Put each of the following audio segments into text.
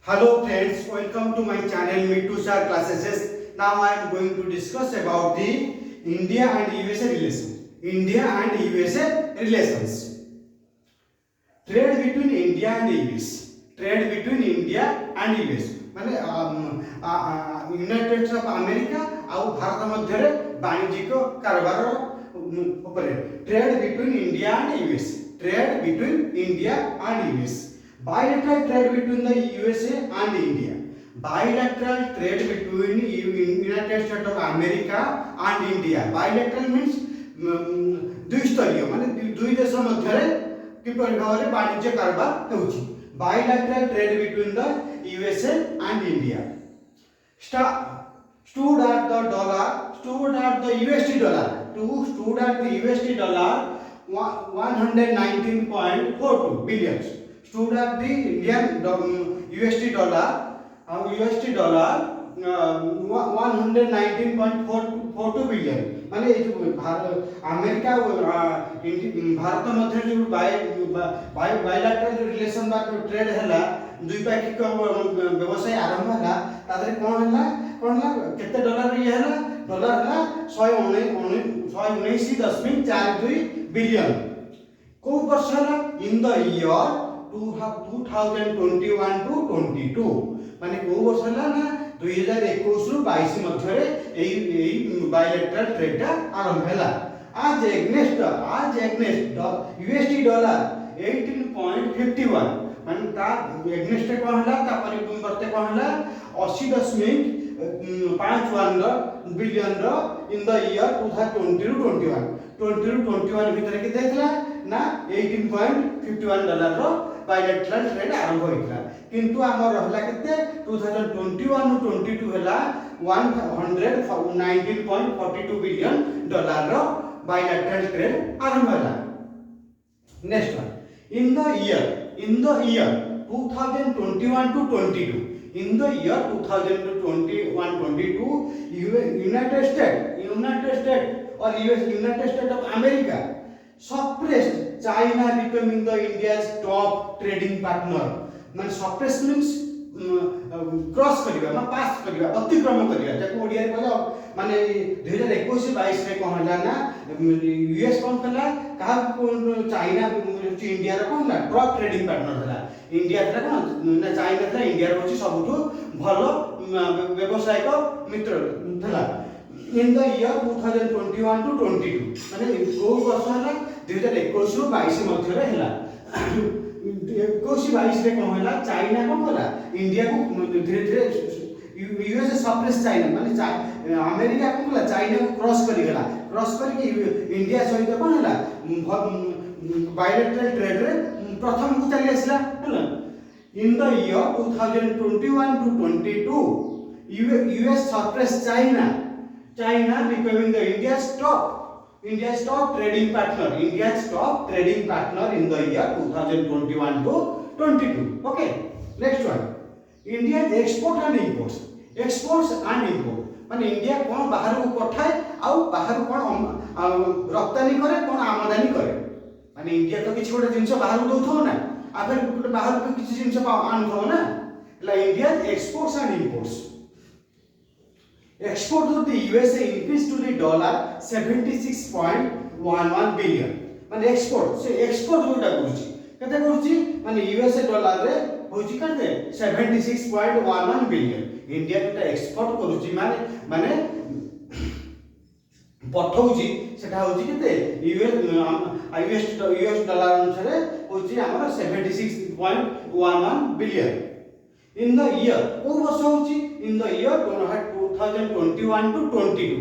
Hello friends, welcome to my channel Mittu Sir Classes. Now I am going to discuss about the India and USA relations. India and USA relations. Trade between India and US. Trade between India and US. माने United states of America और भारत मध्य वाणिज्यिक कारबार उपरे trade between India and US. Trade between India and US. Bilateral trade between the USA and India. Bilateral trade between United States of America and India. Bilateral means द्विस्तरीय माने दुई देश मध्य किपरि भाव वाणिज्य कारबार होउछि. Bilateral trade between the USA and India stood at the USD dollar. Stood at the USD dollar 119.42 billion. Stood at the Indian USD dollar 119.42 billion. माने America Bharat मध्य जो bilateral relation बा trade हैला द्विपाक्षिक व्यवसाय आरंभ हैला तादरे कोन हैला केते डॉलर ये हैला डॉलर हैला 119.42 बिलियन. को वर्ष हैला इन द ईयर 2021 to 22 माने को वर्ष हैला ना 2021 रु 22 मध्य रे एई बायलैटरल ट्रेड आरंभ हैला. आज एग्नेस्ट यूएसडी डॉलर 18.51 माने ता एग्नेस्ट कोन हैला ता परिवर्ते कोन हैला 80.51 बिलियन रो इन द ईयर 2020 टू 21 भीतर के देखला ना 18.51 डॉलर रो बायलैटरल ट्रेड आरंभ होइतला. किंतु हमर रहला केते 2021 टू 22 हैला 119.42 बिलियन डॉलर रो बायलैटरल ट्रेड आरंभ हैला. Next one in the year 2021 to 22 in the year 2021-22 United States or United States of America suppressed China becoming the India's top trading partner. Man suppress means cross करिवा ना pass करिवा अतिक्रम करिवा जाको ओडिया रे कहला माने 2021 22 रे कहला ना यूएस कोन कला का चाइना इंडिया रे कोन ना टॉप ट्रेडिंग पार्टनर हला. इंडिया था ना चाइना था इंडिया रे होची सबठु भलो व्यवसायिक मित्र थला. इन द ईयर 2021 टू 22 माने को वर्ष हला 2021 रु 22 मध्य रे हला. 21-22 रे कोन हला चाइना कोन हला इंडिया को धीरे धीरे यूएस सप्रेस चाइना माने अमेरिका कोन हला चाइना को क्रॉस करि कि इंडिया सहित कोन हला बायलैटरल ट्रेड रे प्रथम को चली आसला हला. In the year 2021 to 22 US surpass China becoming the India's top trading partner in the year 2021 to 22. Okay, next one India's exports and imports माने इंडिया कोन बाहर को पठाए आ बाहर कोन रप्तानी करे कोन आमदानी करे. माने इंडिया तो किछ गोटे जिंस बाहर को दउथो ना आ फिर गोटे बाहर को किछ जिंस आनथो ना ला India's exports and imports. Export to the USA increased to the dollar 76.11 billion. माने एक्सपोर्ट से एक्सपोर्ट जोटा करूची केते करूची माने यूएसए डॉलर रे होची केते 76.11 बिलियन. इंडिया जोटा एक्सपोर्ट करूची माने पठौची सेटा होची केते यूएस डॉलर अनुसार होची हमर 76.11 बिलियन. इन द ईयर को वर्ष होची इन द ईयर 2021 टू 22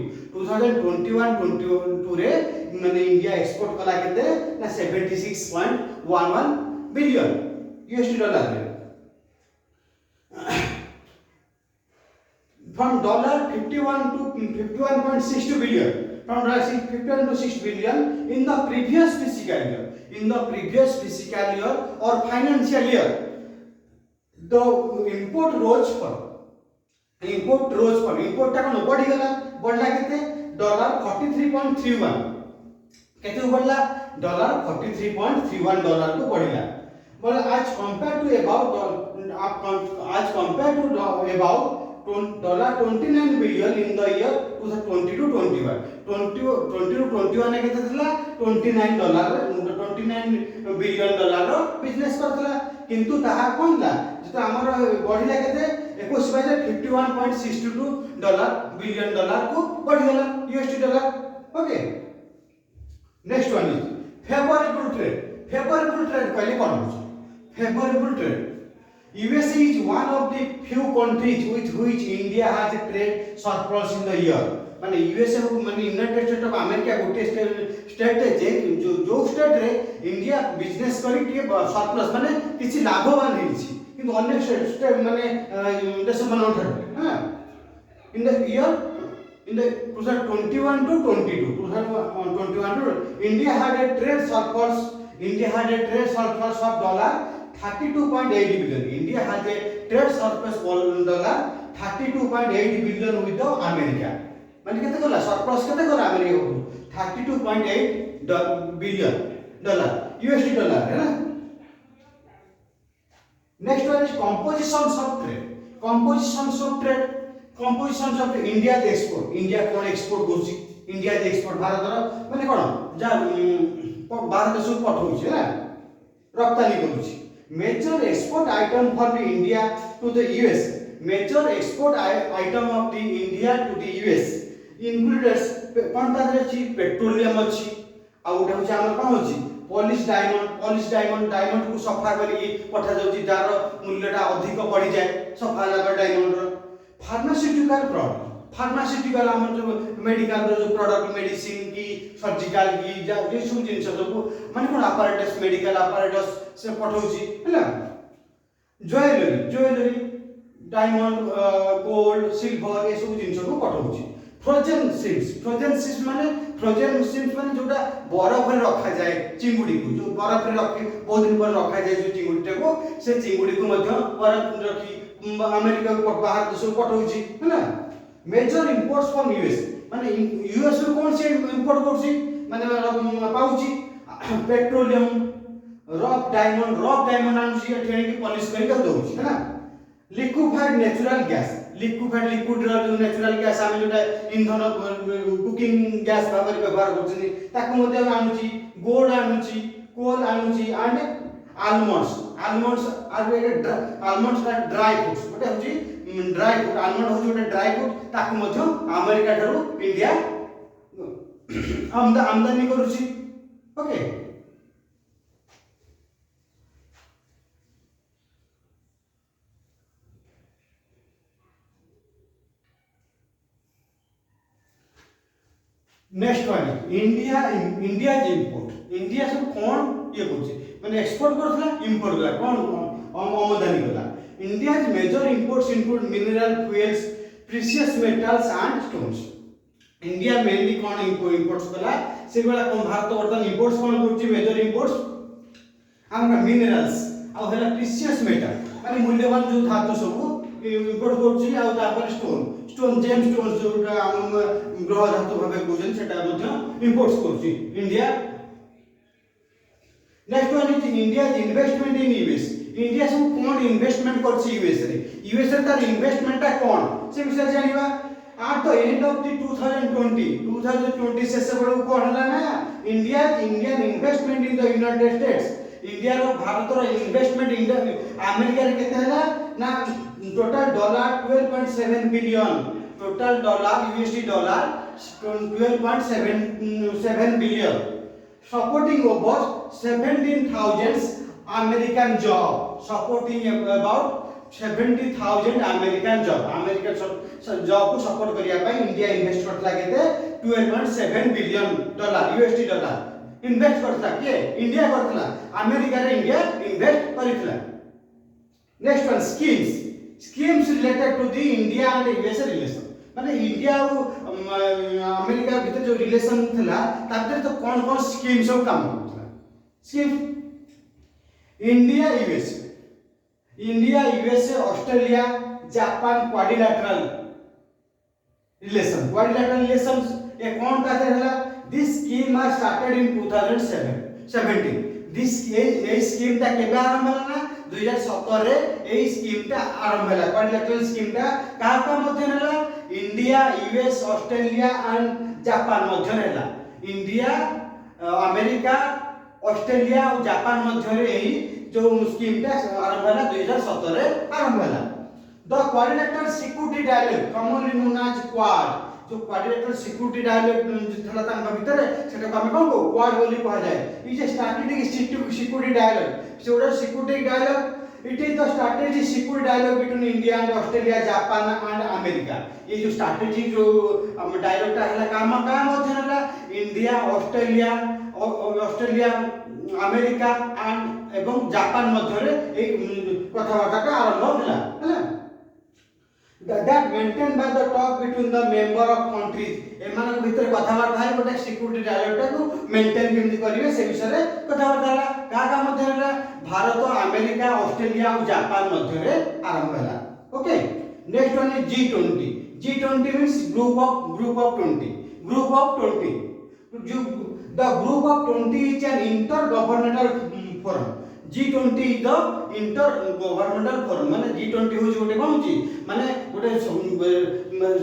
रे माने इंडिया एक्सपोर्ट कला केते ना 76.11 बिलियन यूएसडी डॉलर रे. From dollar 51 to 51.62 billion from dollar 51 to 6 billion in the previous fiscal year or financial year. The import rose for import टा कोन बढ़ी गला बढ़ला केते डॉलर 43.31 केते बढ़ला डॉलर 43.31 डॉलर को बढ़िला. बोले as compared to about $29 billion in the year 2020 to 21 20 to 21 केते थिला $29 बिलियन रो बिजनेस करथला किंतु ताहा कोन ला जतो हमर बढ़िला केते 21 बाजे $51.62 बिलियन को बढ़ी गला USD dollar okay next one is favourable trade कहले कोन favourable trade USA is one of the few countries with which India has a trade surplus in the year माने USA माने यूनाइटेड स्टेट ऑफ अमेरिका गोटे state जे जो state रे India business करी के surplus माने किछि लाभवान हिछि किंतु अन्य स्टेट माने देश मन हां in the year in the 2021 to 2021 to India had a trade surplus of $32.8 billion. India has a trade surplus $32.8 billion with the America. माने केते गला सरप्लस केते गला अमेरिका को $32.8 billion USD डॉलर है ना. Next one is compositions of India export. India cone export होची India export Bharat माने कोन जा भारत देश पठौची है रप्तानी करूची. Major export item for the India to the US. Major export item of the India to the US includes कोन तारे छी petroleum अछि आ उठा होची हमर कोन होची पॉलिश डायमंड को सफा करी पठा जाउची जार मूल्यटा अधिक बढ़ी जाए सफा लगा डायमंड रो. फार्मास्यूटिकल हमर जो मेडिकल जो प्रोडक्ट मेडिसिन की सर्जिकल की जा जे सब जिंस सब माने कोन अपैरेटस मेडिकल अपैरेटस से पठौची हैला. ज्वेलरी डायमंड गोल्ड सिल्वर ए सब जिंस को पठौची. फ्रोजन सिप्स माने जोटा बरफ रे रखा जाए चिंगुडी को जो बरफ रे रखी बहुत दिन पर रखा जाए जो चिंगुडी को से चिंगुडी को मध्य बरफ रखी अमेरिका को बाहर देश को पठौची है ना. मेजर इंपोर्ट्स फ्रॉम यूएस माने यूएस रो कोन से इंपोर्ट करछि माने पाउची पेट्रोलियम रॉक डायमंड आनुची ठेणी की पॉलिश करी कर दोची है ना. लिक्विफाइड नेचुरल गैस लिक्विड जो नेचुरल गैस आमे जोटा इंधन कुकिंग गैस भाବରେ व्यवहार करछनी ताकू मध्ये आनुची गोल्ड आनुची कोल आनुची एंड आलमंड्स आलमंड्स का ड्राई फ्रूट्स गोटे होची ड्राई फ्रूट आलमंड होची गोटे ड्राई फ्रूट ताकू मध्ये अमेरिका ठारू इंडिया आमदानी करूची okay. Next one India import India सब कोन ये करछि माने एक्सपोर्ट करथला इंपोर्ट कला कोन आमदानी कला. India major imports include mineral fuels precious metals and stones. India mainly कोन इंपोर्ट्स कला से बेला कोन भारत वर्तमान इंपोर्ट्स कोन करछि मेजर इंपोर्ट्स हमरा मिनरल्स आ होला प्रीशियस मेटल माने मूल्यवान जो धातु सब इंपोर्ट करछि आ तापर स्टोन जेम स्टोन जोटा हम ग्रह धातु भाबे कोजन सेटा मध्ये इंपोर्ट्स करछि India. Next one is India investment in US. India सब कोन इन्वेस्टमेंट करछि यूएस रे तार इन्वेस्टमेंटटा कोन से विषय जानिबा. at the end of the 2020 शेष बेलू कोन हला ना Indian investment in the United States. India रो भारत रो इन्वेस्टमेंट अमेरिका रे केते हला ना total $12.7 billion total USD $12.7 billion supporting over 17,000 American job supporting about 70,000 American job job को सपोर्ट करिया पई इंडिया इन्वेस्ट करतला केते $12.7 billion USD इन्वेस्ट करतला के इंडिया करतला अमेरिका रे इंडिया इन्वेस्ट करितला. Next one schemes related to the India and US relation माने इंडिया और अमेरिका भीतर जो रिलेशन थला ताते तो कौन स्कीम सब काम करतला. Scheme India USA Australia Japan quadrilateral relations ये कौन ताते हला. This scheme are started in 2017 this a scheme टा केबे आरंभ होला ना 2017 रे ए स्कीम टा आरंभ होला क्वाड्रिलेटरल स्कीम टा का का मध्य होला India US Australia and Japan मध्य होला इंडिया अमेरिका ऑस्ट्रेलिया और जापान मध्य रे एही जो स्कीम टा आरंभ होला 2017 रे आरंभ होला the quadrilateral security dialogue commonly known as quad जो क्वाड्रिलेटरल सिक्योरिटी डायलॉग थला तांका भितरे सेटा को हम कोन को क्वाड बोली कहा जाए ई जे स्ट्रैटेजिक सिक्योरिटी डायलॉग सेटा security dialogue it is the strategic security dialogue between India and Australia Japan and America ये जो स्ट्रैटेजिक जो डायलॉग ता हला काम का मध्य हला इंडिया ऑस्ट्रेलिया अमेरिका एंड एवं जापान मध्य रे एक कथावार्ता का आरंभ होला हला that maintained by the talk between the member of countries एमान भीतर कथावार्ता है गोटे सिक्योरिटी डायलॉग को मेंटेन केमति करिवे से विषय रे कथावार्ता हला का मध्य रे भारत अमेरिका ऑस्ट्रेलिया और जापान मध्य रे आरंभ होला okay next one is G20 means group of 20 जो the group of 20 is an intergovernmental forum G20 is the intergovernmental forum माने G20 होची गोटे कोन होची माने गोटे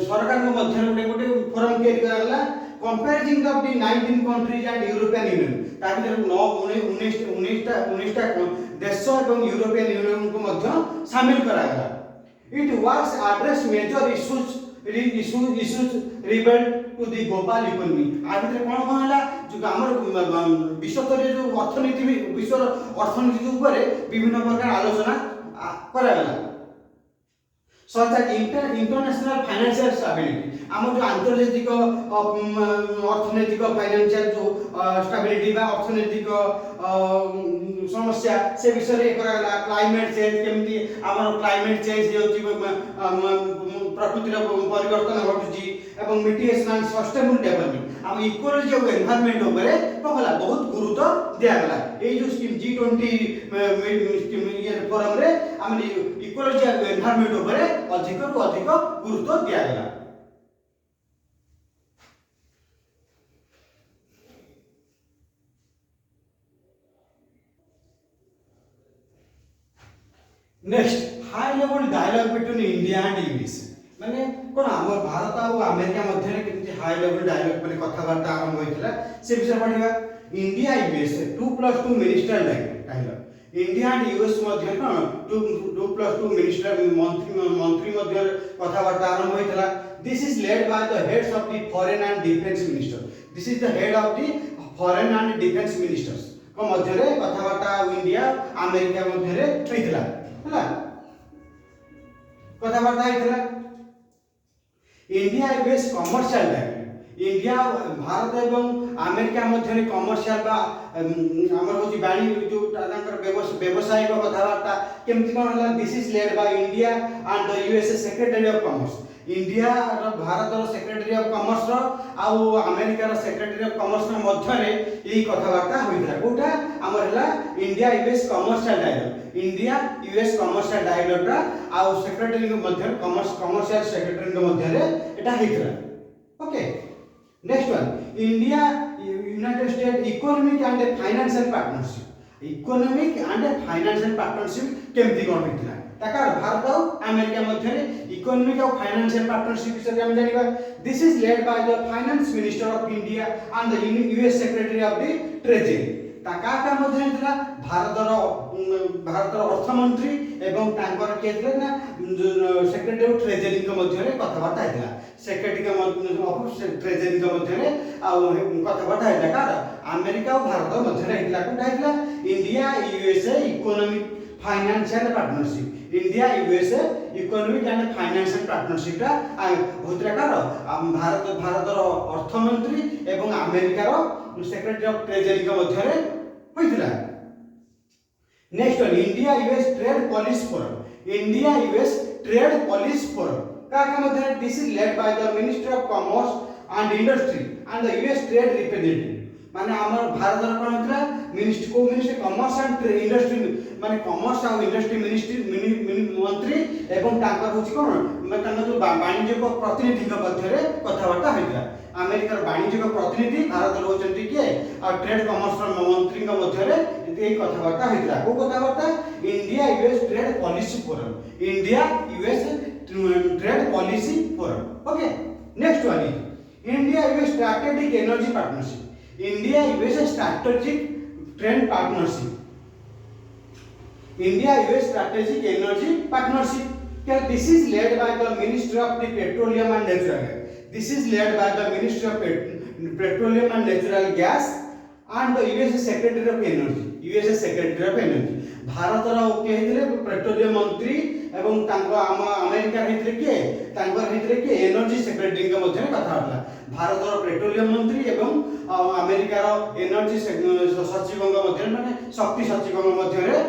सरकार के मध्य गोटे फोरम क्रिएट कराला comparing of the 19 countries and European union ताकि 19 टा देश एवं यूरोपियन यूनियन को मध्य शामिल कराला it works address major issues related to the global economy आ भितर कोन कोन हला जो हमर विश्व स्तरीय जो अर्थनीति विश्व अर्थनीति ऊपर विभिन्न प्रकार आलोचना कराला such as international financial stability आम जो आंतर्जातिक अर्थनैतिक फाइनेंशियल जो स्टेबिलिटी बा अर्थनैतिक समस्या से विषय रे कराला क्लाइमेट चेंज केमती हमर क्लाइमेट चेंज होची प्रकृति रो परिवर्तन घटुची एवं मिटिगेशन एंड सस्टेनेबल डेवलपमेंट हम इकोलॉजी ऑफ एनवायरनमेंट ऊपर कहला बहुत गुरुत्व दिया गला ए जो स्कीम G20 ये फोरम रे हम इकोलॉजी ऑफ एनवायरनमेंट ऊपर अधिक रु अधिक गुरुत्व दिया गला next high level dialogue between India and US माने कोन हम भारत और अमेरिका मध्य रे केति हाई लेवल डायलॉग माने कथावार्ता आरंभ होइतिला से विषय पढिबा India US 2+2 minister dialogue India and US मध्य कोन 2+2 मिनिस्टर मंत्री मध्य कथावार्ता आरंभ होइतिला this is led by the heads of the foreign and defence minister this is the head of the foreign and defence ministers को मध्य रे कथावार्ता इंडिया अमेरिका मध्य रे होइतिला हला कथावार्ता होइतिला India US commercial dialogue India Bharat एवं अमेरिका मध्य कमर्शियल बा हमर होची बाणी जो तांकर व्यवसायिक कथावार्ता केमति कोन हला this is led by India and the US secretary of commerce India Bharat रो सेक्रेटरी ऑफ कॉमर्स रो आउ अमेरिका रो सेक्रेटरी ऑफ कॉमर्स रो मध्य रे एही कथावार्ता होइतला कोटा हमर हला India US commercial dialogue India US commercial dialogue रा आउ सेक्रेटरी के मध्य कमर्शियल सेक्रेटरी के मध्य रे एटा होइतला okay next one India United State economic and financial partnership केमति कोन होइतला ताका भारत और अमेरिका मध्य रे इकोनॉमिक और फाइनेंशियल पार्टनरशिप विषय हम जानिबा this is led by the finance minister of India and the US secretary of the treasury ताका का मध्य होइतला भारत अर्थ मंत्री एवं तांकर केतले ना सेक्रेटरी ऑफ ट्रेजरी के मध्य रे कथावार्ता होइतला सेक्रेटरी के ऑफ ट्रेजरी के मध्य रे आ कथावार्ता होइतला का अमेरिका और भारत मध्य रे होइतला कोटा होइतला India USA economic financial partnership India USA economic and financial partnership रा होइतला का भारत अर्थ मंत्री एवं अमेरिका रो सेक्रेटरी ऑफ ट्रेजरी के मध्य रे होइतला next one India US trade policy forum India US trade policy forum का मध्य this is led by the minister of commerce and industry and the US trade representative माने हमर भारत रो कोन होतला मिनिस्टर को मिनिस्टर कॉमर्स एंड इंडस्ट्री माने commerce और इंडस्ट्री मिनिस्ट्री मंत्री एवं तांकर होची कोन माने तांकर जो वाणिज्य को प्रतिनिधि के मध्य रे कथावार्ता होइतला अमेरिका वाणिज्य को प्रतिनिधि भारत रो होचंती के और ट्रेड कॉमर्स मंत्री के मध्य रे एक कथबार्ता होइतला को कथबार्ता India US trade policy forum India US trade policy forum okay next one is India US strategic energy partnership India US strategic trade partnership India US strategic energy partnership. This is led by the Ministry of the Petroleum and Natural Gas. This is led by the Ministry of Petroleum and Natural Gas and the US Secretary of Energy. US Secretary of Energy. भारतर के हेतले petroleum मंत्री एवं तांको America हेतले के तांको हेतले के energy secretary के मध्य कथा हला भारतर पेट्रोलियम मंत्री एवं अमेरिका रो एनर्जी सचिव के मध्य माने शक्ति सचिव के मध्य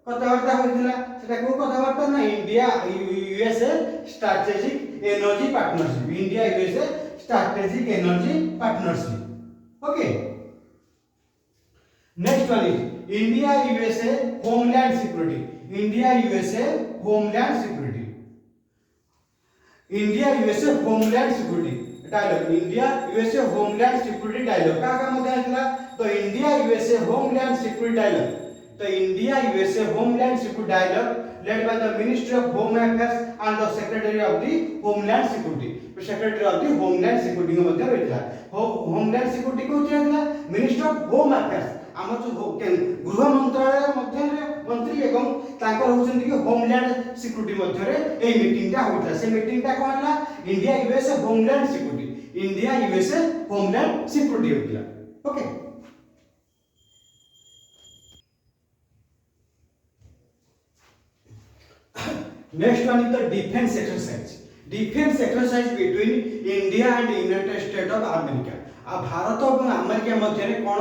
कथबार्ता होइतिला सेटा को कथबार्ता ना India USA strategic energy partnership India USA strategic energy partnership okay next one is India USA homeland security India USA homeland security India USA homeland security dialogue India USA homeland security dialogue का मध्ये आइतला तो India USA homeland security dialogue the India USA Homeland Security Dialogue led by the Ministry of Home Affairs and the Secretary of the Homeland Security. Secretary of the Homeland Security के मध्य रहता है. Homeland Security को क्या रहता है? Ministry of Home Affairs. आम जो गृह मंत्रालय मध्य मंत्री एवं तांकर होचन कि होमलैंड सिक्योरिटी मध्य रे ए मीटिंग टा होता से मीटिंग टा कोन हला India USA homeland security India USA homeland security होता okay Next one is the defense exercise. Defense exercise between India and United States of America. आ भारत और अमेरिका मध्य रे कोन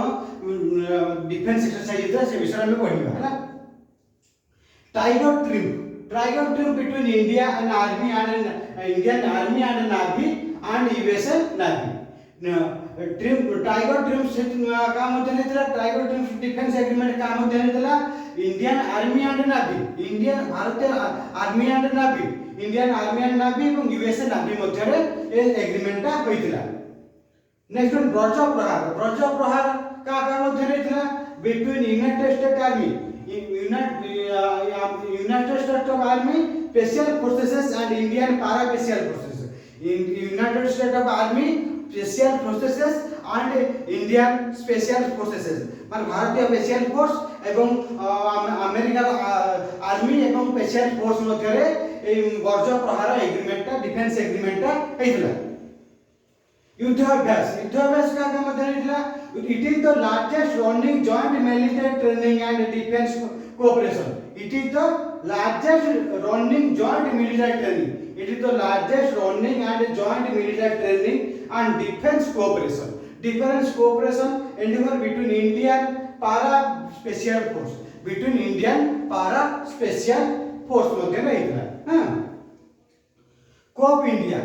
डिफेंस एक्सरसाइज इता से विषय में पढिबा हैला tiger trip between India and army and Indian army and Navi and USA Navi trip tiger trip से का मध्य रे टाइगर ट्रिप डिफेंस एग्रीमेंट का मध्य रे Indian army and navy Indian भारतीय army and navy Indian army and navy एवं USA नावी मध्य रे ए एग्रीमेंट टा होइतिला नेक्स्ट वन ब्रज प्रहार का मध्य रे थिला between United State army United State of army special forces and Indian para special forces United State of army special forces and Indian special forces मान भारतीय स्पेशल फोर्स एवं अमेरिका आर्मी एवं special force मध्य रे ए ब्रज प्रहार agreement defence agreement हेइतला युद्धाभ्यास का मध्य हेइतला it is the largest running joint military training and defence cooperation it is the largest running joint military training it is the largest running and joint military training and defence cooperation endeavor between Indian para special force force मध्य रहइतला हां Cope India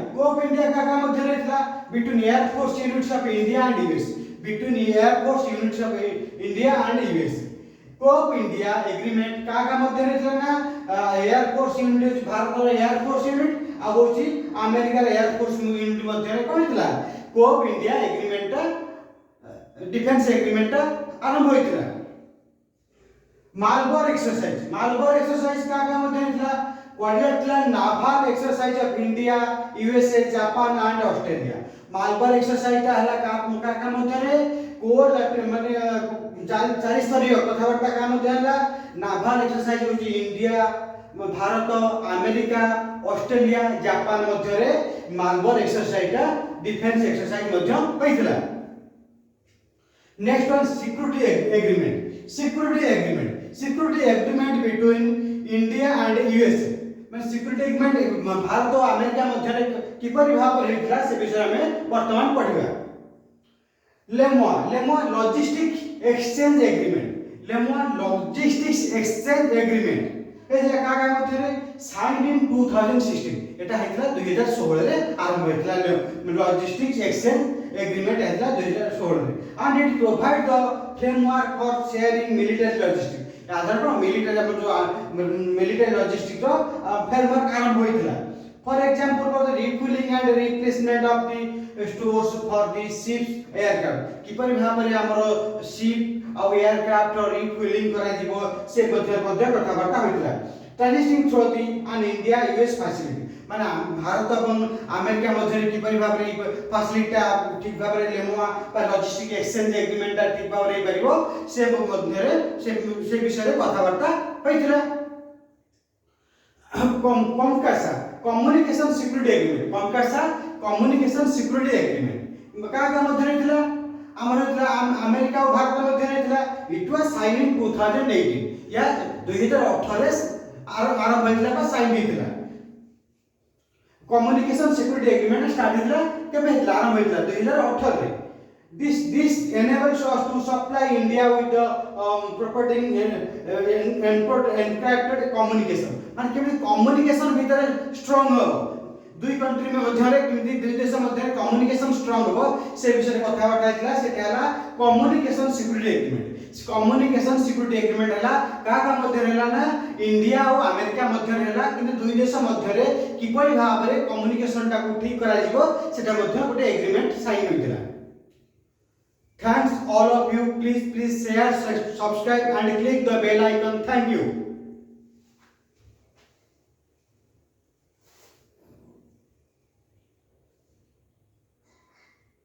का मध्य रहइतला between air force units of India and US Cope India agreement का मध्य रहइतला ना air force unit Bharat air force unit आ होची अमेरिका एयर फोर्स यूनिट मध्य रे कोइतला Cope India agreement defence agreement आरंभ होइतला मालबोर एक्सरसाइज का मध्य हेतला quadrilateral naval exercise of India USA Japan and Australia Malabar exercise ता हला का मध्य रे कोल माने चारि स्तरीय कथावार्ता का मध्य हला नाval एक्सरसाइज होची India Bharat America Australia Japan मध्य रे मालबोर एक्सरसाइज ता डिफेंस एक्सरसाइज मध्य होइतला next one security agreement between India and USA मैं सिक्योरिटी एग्रीमेंट भारत और अमेरिका मध्य किपरि भाव हेतला से विषय में वर्तमान पढिबा लेमो लॉजिस्टिक एक्सचेंज एग्रीमेंट एजा का मध्य रे साइन इन 2016 एटा हेतला 2016 रे आरंभ हेतला लॉजिस्टिक एक्सचेंज एग्रीमेंट हेतला 2016 रे and it provide the framework for sharing military logistic आधार पर मिलिटरी लॉजिस्टिक रो फ्रेमवर्क आरंभ होइतला for example for the refilling and replacement of the stores for the ships aircraft किपरि भाबरे हमर शिप आ एयरक्राफ्ट रिफ्यूलिंग करा जीवो से मध्ये कथाबार्ता होइतला transiting through the an India US facility माने भारत एवं अमेरिका मध्ये किपरि भाबरे फैसिलिटी ठीक भाबरे लेमोआ बा लॉजिस्टिक एक्सचेंज एग्रीमेंट ठीक भाबरे परिबो से मध्ये से विषय रे कथाबार्ता होइतला COMCASA communication security agreement COMCASA communication security agreement का मध्ये रहितला हमर अमेरिका और भारत मध्ये रहितला इट वाज साइन इन 2018 या 2018 आरंभ होइतला बा साइन होइतला कम्युनिकेशन सिक्योरिटी एग्रीमेंट स्टार्ट होइतला केबे होइतला आरंभ होइतला 2018 रे this enables us to supply India with the providing encrypted communication माने केबे कम्युनिकेशन भीतर स्ट्रांग हो दुई कंट्री में मध्यरे केमि दुई देश मध्यरे कम्युनिकेशन स्ट्रांग हो से विषय कथा बाटाइतला से कहला communication security agreement communication security agreement हला का मध्यरे हला ना इंडिया और अमेरिका मध्यरे हला किंतु दुई देश मध्यरे किपरि भाबरे कम्युनिकेशन टा को ठीक करा जिवो सेटा मध्य गोटे एग्रीमेंट साइन होइतला Thanks all of you. Please share, subscribe and click the bell icon. Thank you.